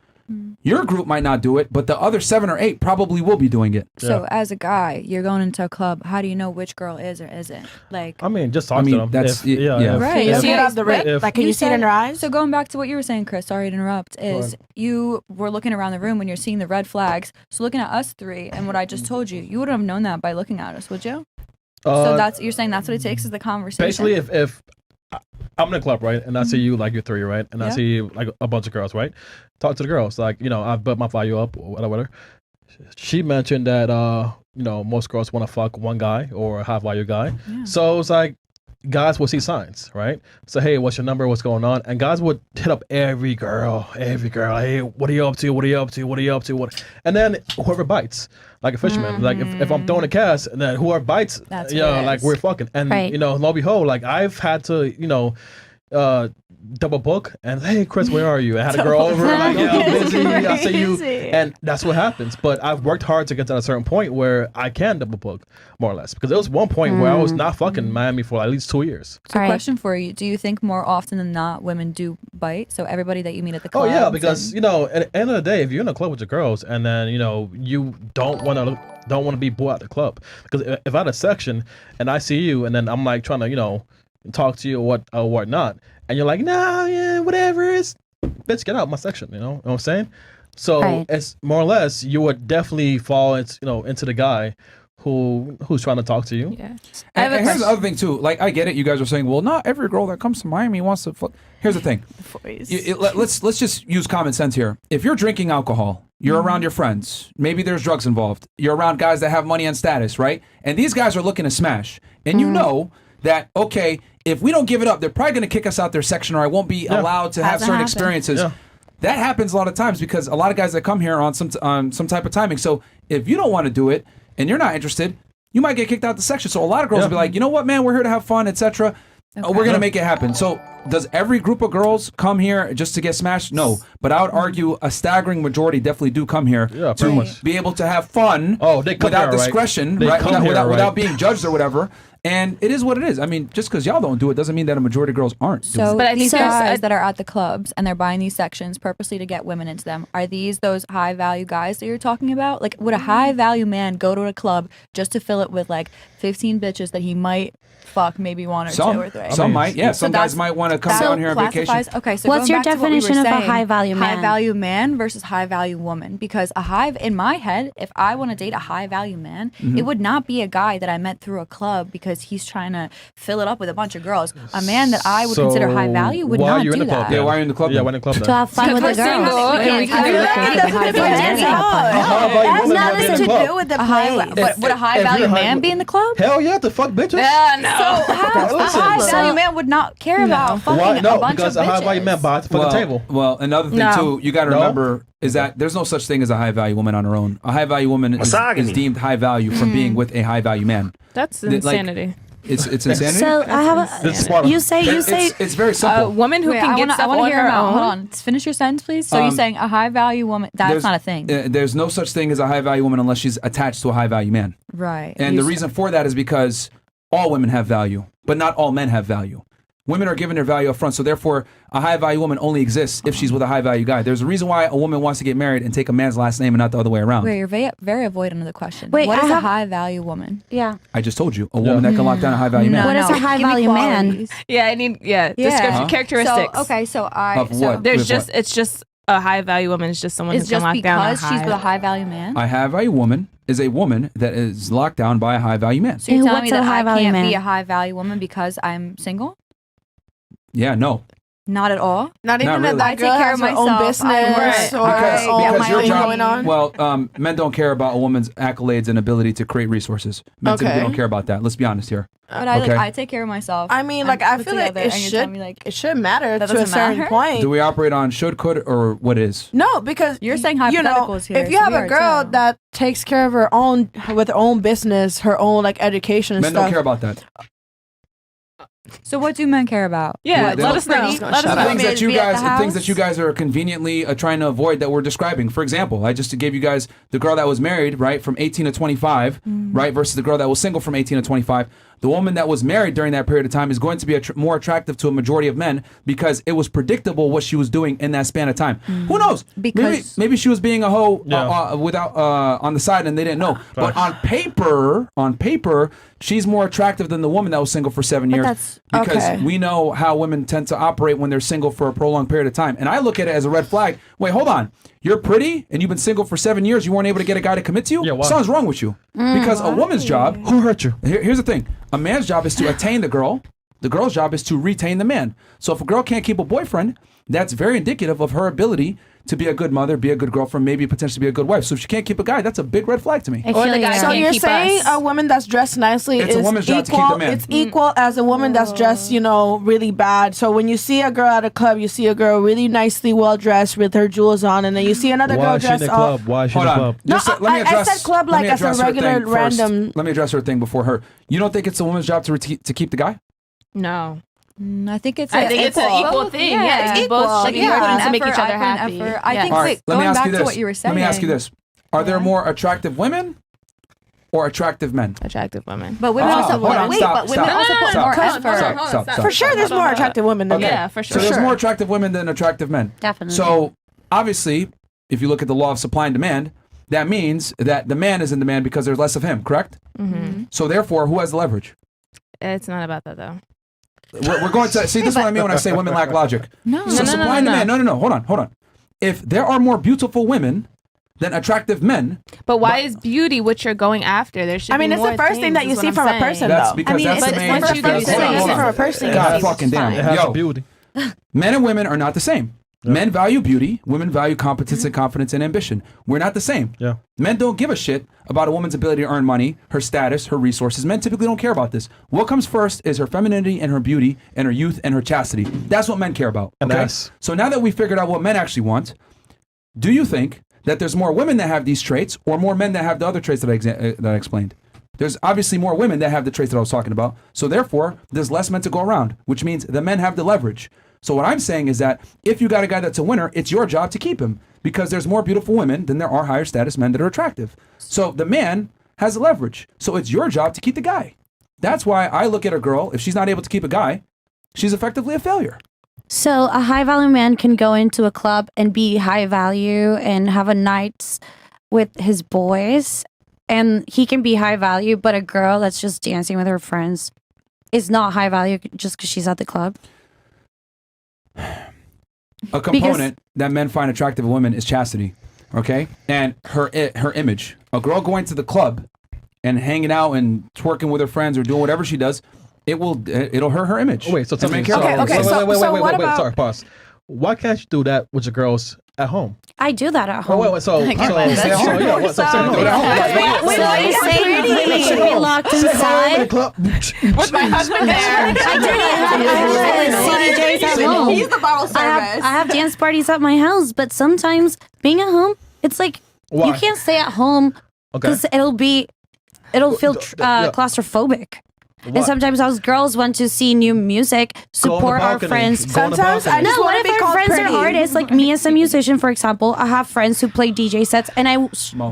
Your group might not do it, but the other 7 or 8 probably will be doing it. So as a guy, you're going into a club. How do you know which girl is or isn't? Like, I mean, just talk I mean, to them. that's- If- yeah. if- Right. You if- see it off the rip? If- Like, can you see it in their eyes? So going back to what you were saying, Chris, sorry to interrupt, is you were looking around the room when you're seeing the red flags. So looking at us three and what I just told you, you wouldn't have known that by looking at us, would you? So that's you're saying that's what it takes is the conversation. basically if I'm in a club, right, and I see you like you're 3, right, and I Yeah. see you like a bunch of girls, right, talk to the girls, like, you know, I've built my value up or whatever. She mentioned that you know, most girls want to fuck one guy or a high value guy. So it's like guys will see signs, right? So hey, what's your number? What's going on? And guys would hit up every girl. Hey, what are you up to? What are you up to? What are you up to? What? And then whoever bites, like a fisherman. Like if I'm throwing a cast, and then whoever bites, That's yeah, what it like is. we're fucking. And Right. you know, lo and behold, like I've had to, you know, double book and hey Chris, where are you? I had a girl over, like, yeah, I'm busy. I see you, and that's what happens. But I've worked hard to get to a certain point where I can double book, more or less, because there was one point where I was not fucking Miami for at least 2 years. So Right. question for you: do you think more often than not women do bite? So everybody that you meet at the Oh club. yeah, because you know, at the end of the day, if you're in a club with your girls, and then you know you don't want to be bought at the club, because if I had a section and I see you, and then I'm like trying to, you know, talk to you or whatnot, and you're like, nah, yeah, whatever, it's bitch, get out of my section, you know what I'm saying? So Right. it's more or less you would definitely fall into, you know, into the guy who's trying to talk to you. Yeah. And here's the other thing too. Like I get it. You guys are saying, well, not every girl that comes to Miami wants to fuck. Here's the thing. Let's just use common sense here. If you're drinking alcohol, you're around your friends. Maybe there's drugs involved. You're around guys that have money and status, right? And these guys are looking to smash. And you know that, okay, if we don't give it up, they're probably going to kick us out their section, or I won't be allowed to have Hasn't certain happened. experiences. Yeah. That happens a lot of times because a lot of guys that come here on some type of timing. So if you don't want to do it and you're not interested, you might get kicked out the section. So a lot of girls will be like, you know what, man, we're here to have fun, etc. We're gonna make it happen. So does every group of girls come here just to get smashed? No, but I would argue a staggering majority definitely do come here Yeah, to pretty much. be able to have fun. Oh, they come without here, right? discretion, They right? come here, right? Without being judged or whatever. And it is what it is. I mean, just because y'all don't do it doesn't mean that a majority of girls aren't doing So it. But I these think there's guys a- that are at the clubs and they're buying these sections purposely to get women into them, are these those high value guys that you're talking about? Like, would a high value man go to a club just to fill it with like 15 bitches that he might fuck maybe one or Some, two or three? some might, yeah. So Some guys that's- might want to come that down here on classifies- vacation. Okay, so What's going your back to what we were definition of a saying, high value man? High value man versus high value woman. Because in my head, if I want to date a high value man, Mm-hmm. it would not be a guy that I met through a club because he's trying to fill it up with a bunch of girls. A man that I would consider high value would why are not you do in the club that. then? Yeah, why are you in the club Yeah, then? why in the club To then? have fun with the We're single girls. and we can I do mean, that. that's That's high value not man. the A high value woman That's not might the be nothing in to the club. do with the A high, place. but would a high if value you're high- man be in the club? Hell yeah, to fuck bitches. Yeah, no. So how Listen, a high listen. value man would not care about fucking Why? a No, bunch because of a high value bitches? man buys the fucking table. Well, another thing No. too, you got to No? remember is that there's no such thing as a high value woman on her own. A high value woman is deemed high value from being with a high value man. That's Like, insanity. It's insanity. So I have This is a. part of- You say it's very A simple. woman who Wait, can I get wanna stuff on hear her him out. own. Hold on. Finish your sentence, please. So you're saying a high value woman, that's There's- not a thing. There's no such thing as a high value woman unless she's attached to a high value man. Right. And the reason for that is because all women have value, but not all men have value. Women are given their value up front, so therefore a high value woman only exists if she's with a high value guy. There's a reason why a woman wants to get married and take a man's last name and not the other way around. Wait, you're very avoidant of the question. Wait, what I is a have- high value woman? Yeah. I just told you, a woman that can lock down a high value man. What is a high give me value man? qualities. Yeah, I need Yeah. description characteristics. So, okay, so Of what? There's With just what? it's just a high value woman is just someone it's who can just lock down a because she's high. with a high value man. A high value woman is a woman that is locked down by a high value man. So you're And telling me what's a that I high-value can't be man? a high value woman because I'm single? Yeah, no. Not at all. Not even Not really. that I girl take care has of her own myself. business Right. or Because- her own because your thing job- going on. Well, men don't care about a woman's accolades and ability to create resources. Men typically Okay. don't care about that. Let's be honest here. But I Okay. I take care of myself. I mean, I'm like, I put feel like together, it and you're should telling me, like, it should matter That to a doesn't certain matter? point. Do we operate on should, could, or what is? No, because You're saying you know, hypotheticals here, if you so have we a are girl too. that takes care of her own with her own business, her own like education and Men stuff. don't care about that. So what do men care about? Yeah, What, they let don't- us know. Pretty- Let us The know. things that you Be at guys, the the things that house? you guys are conveniently trying to avoid that we're describing. For example, I just gave you guys the girl that was married, right, from 18 to 25, right, versus the girl that was single from 18 to 25. The woman that was married during that period of time is going to be more attractive to a majority of men because it was predictable what she was doing in that span of time. Who knows? Because- maybe she was being a hoe Yeah. without on the side and they didn't know. But on paper, she's more attractive than the woman that was single for 7 years that's- because Okay. we know how women tend to operate when they're single for a prolonged period of time. And I look at it as a red flag. Wait, hold on. You're pretty and you've been single for 7 years. You weren't able to get a guy to commit to you? Yeah, why? Something's wrong with you. Because a woman's job, Who hurt you? here's the thing. A man's job is to attain the girl. The girl's job is to retain the man. So if a girl can't keep a boyfriend, that's very indicative of her ability to be a good mother, be a good girlfriend, maybe potentially be a good wife. So if she can't keep a guy, that's a big red flag to me. I Or feel the you. guy So can't you're keep saying us. a woman that's dressed nicely It's a is woman's job to keep equal. the man. It's equal as a woman that's dressed, you know, really bad. So when you see a girl at a club, you see a girl really nicely well dressed with her jewels on, and then you see another Why girl is she in dressed the up. club? Why is she in Hold the on. club? No, Just, let me I address, said club let me like as a address her thing regular first. random- Let me address her thing before her. You don't think it's a woman's job to keep the guy? No. I think it's I think it's an equal thing. Yeah, it's Equal. both should be Yeah. working to make each effort, other I put an happy. effort. I Yeah. think, All right, wait, let me going ask back you to this. what you were saying. Let me ask you this. Are there Yeah. more attractive women or attractive men? Attractive women. But women also hold on, wait, stop, but women stop, also put stop, more stop, effort. stop. For sure, there's more attractive women than Okay. men. Yeah, for So sure. there's more attractive women than attractive men. Definitely. So obviously, if you look at the law of supply and demand, that means that the man is in demand because there's less of him, correct? Mm-hmm. So therefore, who has the leverage? It's not about that though. We're going to see. This is what I mean when I say women lack logic. No. So supply and demand. No. Hold on. If there are more beautiful women than attractive men, But why is beauty what you're going after? There should. I mean, be it's the more first thing that things, you is see what from I'm a person, saying. that's though. because I mean, that's but the main. once you because- get hold on, it, hold it's on. from a person, you God see fucking what's damn. fine. It has Yo, beauty. men and women are not the same. Men value beauty. Women value competence and confidence and ambition. We're not the same. Yeah. Men don't give a shit about a woman's ability to earn money, her status, her resources. Men typically don't care about this. What comes first is her femininity and her beauty and her youth and her chastity. That's what men care about. And Okay? that's- So now that we figured out what men actually want, do you think that there's more women that have these traits or more men that have the other traits that I explained? There's obviously more women that have the traits that I was talking about. So therefore, there's less men to go around, which means the men have the leverage. So what I'm saying is that if you got a guy that's a winner, it's your job to keep him because there's more beautiful women than there are higher status men that are attractive. So the man has leverage. So it's your job to keep the guy. That's why I look at a girl, if she's not able to keep a guy, she's effectively a failure. So a high value man can go into a club and be high value and have a night with his boys, and he can be high value, but a girl that's just dancing with her friends is not high value just because she's at the club. A component that men find attractive in women is chastity, okay? And her image. A girl going to the club and hanging out and twerking with her friends or doing whatever she does, it'll hurt her image. Oh, wait, so tell And me. men care So, about Okay, this. so wait, what about- sorry, pause. why can't you do that with your girls at home? I do that at home. Oh, wait, so Like, yeah, what? So So you say women should be locked inside? With my husband there. I do. CDJs at home. He's the bottle service. I have dance parties at my house, but sometimes being at home, it's like Why? you can't stay at home Okay. because it'll feel yeah. claustrophobic. Why? And sometimes us girls want to see new music, support our balcony. friends. Go on the Sometimes I balcony. just No, want what to be if our called friends pretty. are artists? Like me as a musician, for example, I have friends who play DJ sets, and I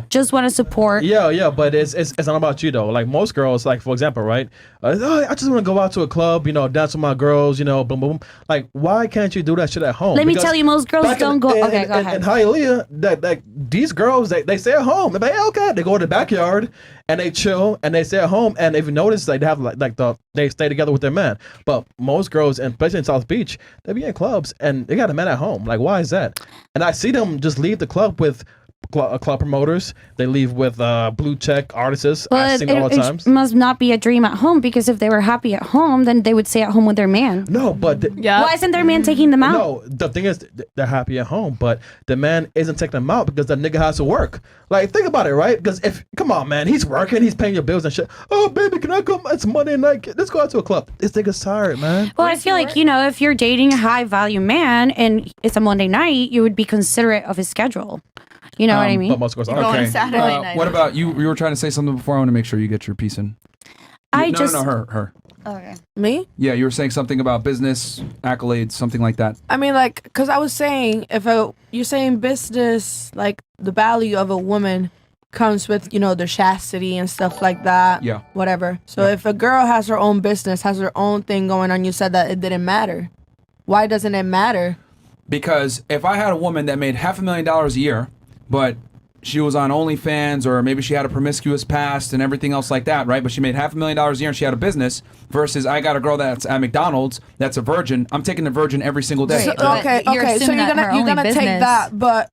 just want to support. Yeah, but it's not about you though. Like most girls, like for example, right? Oh, I just want to go out to a club, dance with my girls, boom, boom, boom. Like, why can't you do that shit at home? Let me Because tell you, most girls back in- don't go. in- Okay, go in- ahead. In Hialeah, that these girls, they stay at home. They're like, hey, okay. They go to the backyard and they chill and they stay at home. And if you notice, like, they have they stay together with their man. But most girls, and especially in South Beach, they be in clubs and they got a man at home. Like, why is that? And I see them just leave the club with club promoters. They leave with blue check artists. I But see them all the times. it must not be a dream at home, because if they were happy at home, then they would stay at home with their man. No, but Yeah. Why isn't their man taking them out? no, the thing is, they're happy at home, but the man isn't taking them out because the nigga has to work. Like, think about it, right? Because come on, man, he's working, he's paying your bills and shit. Oh, baby, can I come? It's Monday night. Let's go out to a club. This nigga's tired, man. Well, I feel like, if you're dating a high value man and it's a Monday night, you would be considerate of his schedule. You know what I mean? But most girls Going aren't. Saturday night. What about you? You were trying to say something before. I want to make sure you get your piece in. No, her. Okay. Me? Yeah, you were saying something about business accolades, something like that. I mean, like, because I was saying, you're saying business, like, the value of a woman comes with, their chastity and stuff like that. Yeah. Whatever. So if a girl has her own business, has her own thing going on, you said that it didn't matter. Why doesn't it matter? Because if I had a woman that made $500,000 a year, but she was on OnlyFans, or maybe she had a promiscuous past and everything else like that, right? But she made $500,000 a year and she had a business, versus I got a girl that's at McDonald's that's a virgin. I'm taking the virgin every single day. Right. But Okay. you're So assuming you're that her gonna only take business- that, but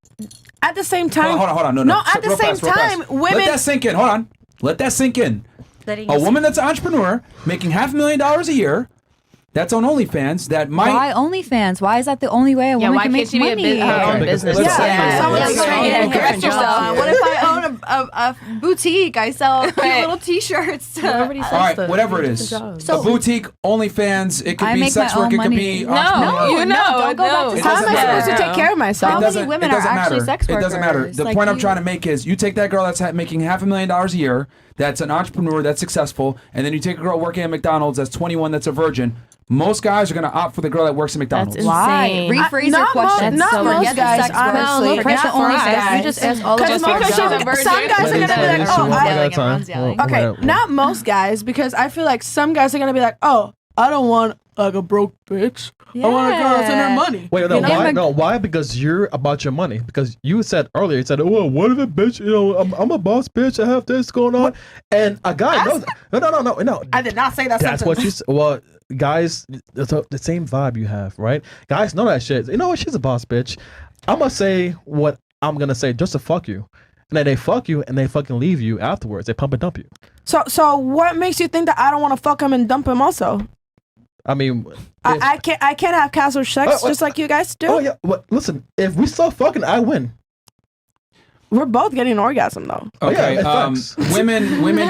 at the same time, Hold on. No. No, at the Real same fast, real time, fast. women. Let that sink in. Hold on. Let that sink in. A woman that's an entrepreneur making $500,000 a year, that's on OnlyFans, that might. Why OnlyFans? Why is that the only way a woman why can can't make she be a money? her own Because business? let's say- Express yourself. What if I own a boutique? I sell cute little T-shirts. Everybody All right, whatever it is. So a boutique, OnlyFans, it could I be make sex my work, own it could money. be No, entrepreneur. don't go back to It How am doesn't I matter. supposed to take care of myself? How many women are actually sex It doesn't matter. workers? The Like point I'm you- trying to make is, you take that girl that's making $500,000 a year, that's an entrepreneur, that's successful, and then you take a girl working at McDonald's that's 21, that's a virgin. Most guys are going to opt for the girl that works at McDonald's. That's Why? insane. Rephrase your Not question. most- not most forget the guys, sex honestly. work. Forget Not the most OnlyFans. guys. You just asked all of us Because our some jobs. guys are gonna be like, Ladies, oh, one I, at a time. yelling. okay, not most guys, because I feel like some guys are gonna be like, oh, I don't want like a broke bitch. I want a girl that's in her money. Wait, no, You know? why? No, why? Because you're about your money. Because you said earlier, you said, "Oh, what if a bitch? I'm a boss bitch. I have this going on." And a guy knows. No. I did not say that. That's what you. Well, guys, the same vibe you have, right? Guys know that shit. You know what? She's a boss bitch. I'm gonna say what I'm gonna say just to fuck you. And then they fuck you and they fucking leave you afterwards. They pump and dump you. So what makes you think that I don't want to fuck him and dump him also? I mean, I can't have casual sex Oh, just like you guys do. oh yeah. Well, listen, if we start fucking, I win. We're both getting an orgasm though. Oh, yeah, Okay, it facts. women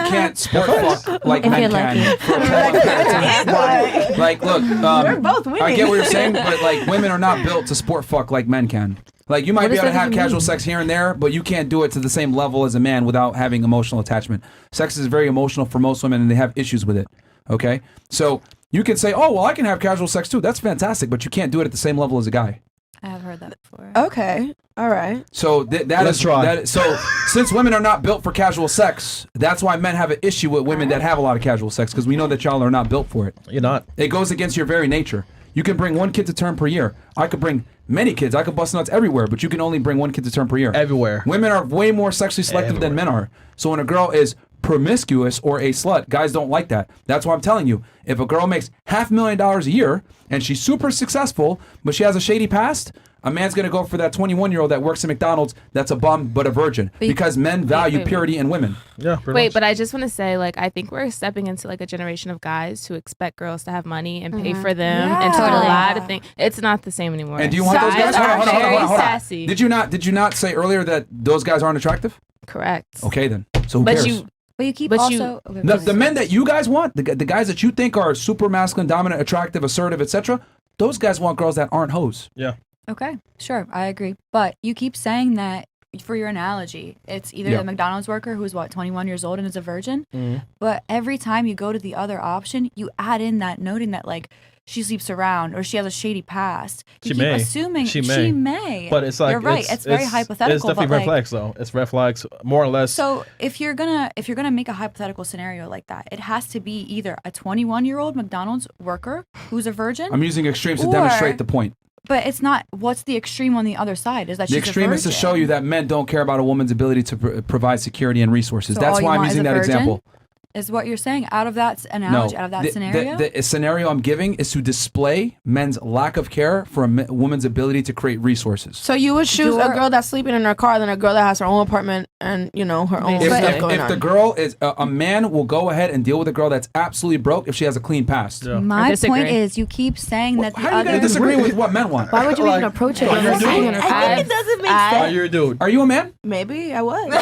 can't sport fuck like If men you're can. lucky. For a prolonged period of time. Like, look, We're both winning. I get what you're saying, but like, women are not built to sport fuck like men can. Like, you might What be does able to that have even casual mean? sex here and there, but you can't do it to the same level as a man without having emotional attachment. Sex is very emotional for most women, and they have issues with it. Okay, so you can say, "Oh, well, I can have casual sex too." That's fantastic, but you can't do it at the same level as a guy. I have heard that before. Okay. All right. So that Let's is try. so since women are not built for casual sex, that's why men have an issue with women that have a lot of casual sex, because we know that y'all are not built for it. You're not. It goes against your very nature. You can bring one kid to term per year. I could bring many kids. I could bust nuts everywhere, but you can only bring one kid to term per year. Everywhere. Women are way more sexually selective than men are. So when a girl is promiscuous or a slut, guys don't like that. That's why I'm telling you, if a girl makes $500,000 a year and she's super successful, but she has a shady past, a man's going to go for that 21-year-old that works at McDonald's that's a bum but a virgin because men value purity in women. Yeah. Wait, but I just want to say, like, I think we're stepping into like a generation of guys who expect girls to have money and pay for them and to do a lot of things. It's not the same anymore. And do you want those guys? Hold on. Sassy. Did you not say earlier that those guys aren't attractive? Correct. Okay, then. So who cares? But you keep also the men that you guys want, the guys that you think are super masculine, dominant, attractive, assertive, etc. Those guys want girls that aren't hoes. Yeah. Okay, sure, I agree. But you keep saying that for your analogy, it's either the McDonald's worker who's 21 years old and is a virgin. But every time you go to the other option, you add in that noting that like she sleeps around or she has a shady past. You keep assuming she may. But it's like you're right. It's very hypothetical. It's definitely red flags though. It's red flags more or less. So if you're gonna make a hypothetical scenario like that, it has to be either a 21-year-old McDonald's worker who's a virgin. I'm using extremes to demonstrate the point. But it's not. What's the extreme on the other side? Is that the she's extreme a is to show you that men don't care about a woman's ability to provide security and resources. So That's why I'm using that example. Is what you're saying out of that analogy, out of that scenario? The scenario I'm giving is to display men's lack of care for a woman's ability to create resources. So you would choose a girl that's sleeping in her car than a girl that has her own apartment and, you know, her own stuff going on. If the girl is, a man will go ahead and deal with a girl that's absolutely broke if she has a clean past. Yeah. My point is, you keep saying that how are you going to disagree with what men want? Why would you even approach it? I think it doesn't make sense. Are you a dude? Are you a man? Maybe I was.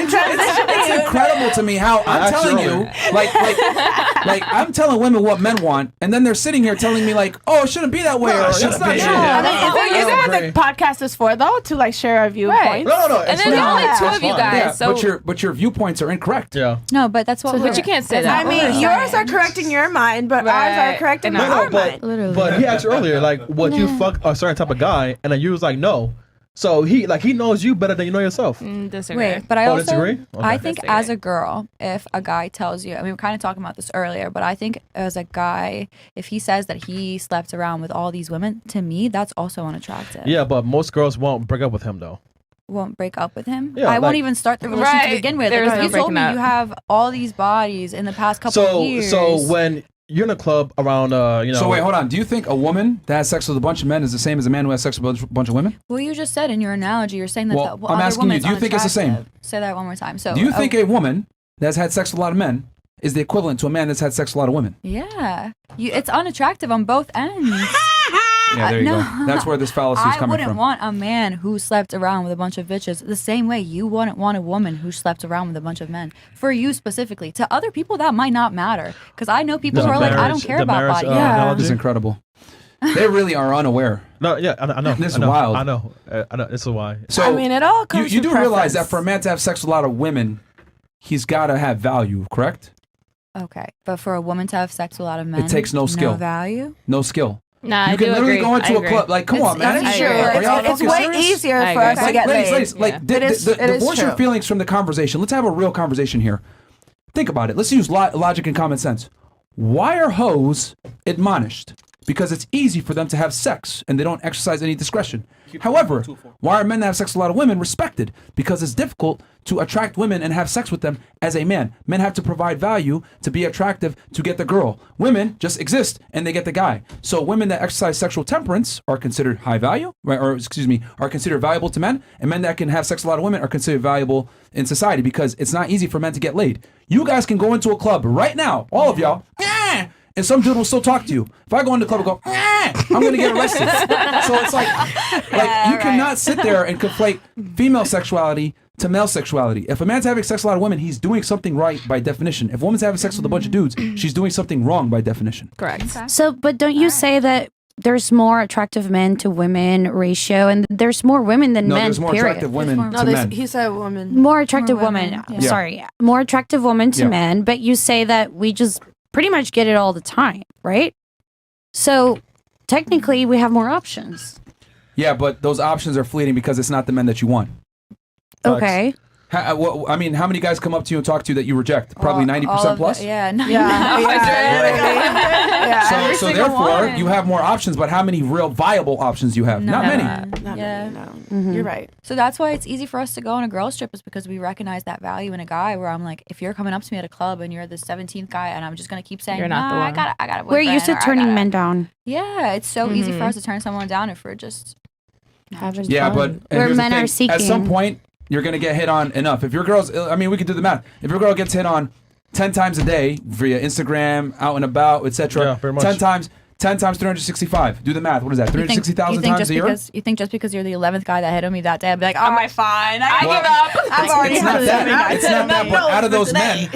It's incredible to me how I'm telling you, like I'm telling women what men want, and then they're sitting here telling me like, oh, it shouldn't be that way, or that's not true. Isn't what the podcast is for, though, to like share our viewpoints? No. And then only two of you guys. So but your viewpoints are incorrect. Yeah. No, but that's what. But you can't say that. I mean, yours are correct in your mind, but ours are correct in our mind. But he asked earlier, like, would you fuck a certain type of guy, and then you was like, no. So he knows you better than you know yourself. Disagree. Wait, but I also disagree? Okay. I think as a girl, if a guy tells you, I mean, we're kind of talking about this earlier, but I think as a guy, if he says that he slept around with all these women, to me, that's also unattractive. Yeah, but most girls won't break up with him though. Won't break up with him. Yeah, I won't even start the relationship to begin with. There's Like, no you told me breaking you up. have all these bodies in the past couple of years. So when you're in a club around, you know. So wait, hold on. Do you think a woman that has sex with a bunch of men is the same as a man who has sex with a bunch of women? Well, you just said in your analogy, you're saying that Well, the I'm other asking you, woman's do you think it's the same? unattractive. Say that one more time. So Do you think a woman that's had sex with a lot of men is the equivalent to a man that's had sex with a lot of women? Yeah, it's unattractive on both ends. Yeah, there you no. go. That's where this fallacy is I coming wouldn't from. want a man who slept around with a bunch of bitches the same way you wouldn't want a woman who slept around with a bunch of men. For you specifically. To other people, that might not matter. Because I know people who are like, I don't care about body. This is incredible. They really are unaware. No, yeah, I know. This is I know, wild. I know. This is why. So I mean, it all comes you to do realize that preference. for a man to have sex with a lot of women, he's got to have value, correct? Okay. But for a woman to have sex with a lot of men, takes no skill. No value? No skill. Nah, You I can do literally agree. go into I a agree. club. Like, come on, man. That's I true. agree. Are y'all It's fucking way serious? easier I for agree. us to get laid. Ladies, like, divorce your feelings from the conversation. Let's have a real conversation here. Think about it. Let's use logic and common sense. Why are hoes admonished? Because it's easy for them to have sex and they don't exercise any discretion. However, why are men that have sex with a lot of women respected? Because it's difficult to attract women and have sex with them as a man. Men have to provide value to be attractive to get the girl. Women just exist and they get the guy. So women that exercise sexual temperance are considered high value, right? Or excuse me, are considered valuable to men. And men that can have sex with a lot of women are considered valuable in society because it's not easy for men to get laid. You guys can go into a club right now, all of y'all, and some dude will still talk to you. If I go into the club and go, I'm going to get arrested. So it's like you cannot sit there and conflate female sexuality to male sexuality. If a man's having sex with a lot of women, he's doing something right by definition. If a woman's having sex with a bunch of dudes, she's doing something wrong by definition. Correct. So, but don't you say that there's more attractive men to women ratio, and there's more women than No, men, there's more period. attractive women more- to men. He said woman. More attractive More women. women, yeah. Sorry. More attractive women to Yeah. men, but you say that we just pretty much get it all the time, right? So technically we have more options. Yeah, but those options are fleeting because it's not the men that you want. Facts. Okay. I mean, how many guys come up to you and talk to you that you reject? Probably 90% plus. Yeah. So therefore, you have more options, but how many real viable options you have? Not many. You're right. So that's why it's easy for us to go on a girls trip, is because we recognize that value in a guy. Where I'm like, if you're coming up to me at a club and you're the 17th guy, and I'm just gonna keep saying, You're not the one. I got a We're boyfriend, used to or I turning gotta-" men down. Yeah, it's so easy for us to turn someone down if we're just Having Yeah, fun. but and Where here's the men are thing. At some seeking. point, you're gonna get hit on enough. If your girl's, I mean, we can do the math. If your girl gets hit on 10 times a day via Instagram, out and about, etc., Yeah, very much. 10 times 365. Do the math. What is that? You think 360,000 times just a year? because you think just because you're the 11th guy that hit on me that day, I'd be like, all right, fine, I give up. I've already It's not had that. It's not that. But out of those today.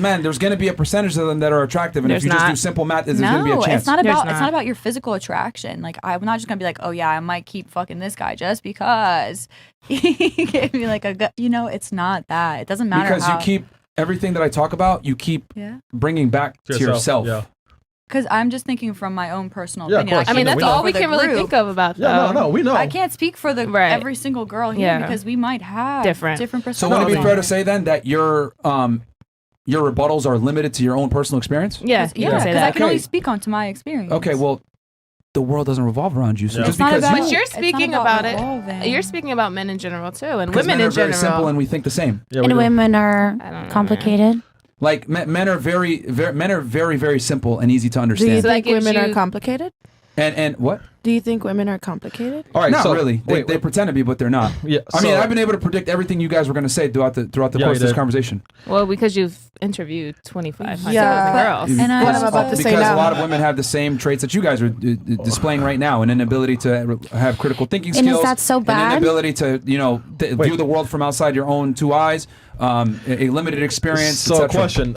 men, there's going to be a percentage of them that are attractive, and if There's you just not. do simple math, there's going to be a No, chance. it's not There's about it's not. not about your physical attraction. Like, I'm not just gonna be like, oh yeah, I might keep fucking this guy just because he gave me like a gut. It's not that. It doesn't matter Because how. you keep everything that I talk about, you keep Yeah. bringing back to yourself. Yeah. Because I'm just thinking from my own personal Yeah, of opinion. course. I mean, know, that's we know. all we For the can really group. think of about Yeah, though. no, we know. I can't speak for Right. every single girl here Yeah. because we might have Different. So perspectives. would it be No, fair to say then that your rebuttals are limited to your own personal experience? Yeah, you Yeah, can say because I that. can only Okay. speak onto my experience. Okay, well, the world doesn't revolve around you. So Yeah. just It's not because about- you, But you're It's not speaking about about it. revolving. You're speaking about men in general too, and 'cause women men are in very general. simple and we think the same. Yeah, we And do. women are I don't know, man. complicated. Like men are very, very simple and easy to Do you understand. So that think gives women are you- complicated? And what? Do you think women are complicated? All right, Not so really. They, wait, they pretend to be, but they're not. yeah. I mean, so- I've been able to predict everything you guys were going to say throughout the Yeah, course you of this did. conversation. Well, because you've interviewed 2,500 Yeah. girls. And I What I'm also- about to say Because now. a lot of women have the same traits that you guys are displaying right now, an inability to have critical thinking And is skills, that so an bad? inability to Wait. view the world from outside your own two eyes, a limited experience. So, etc. question: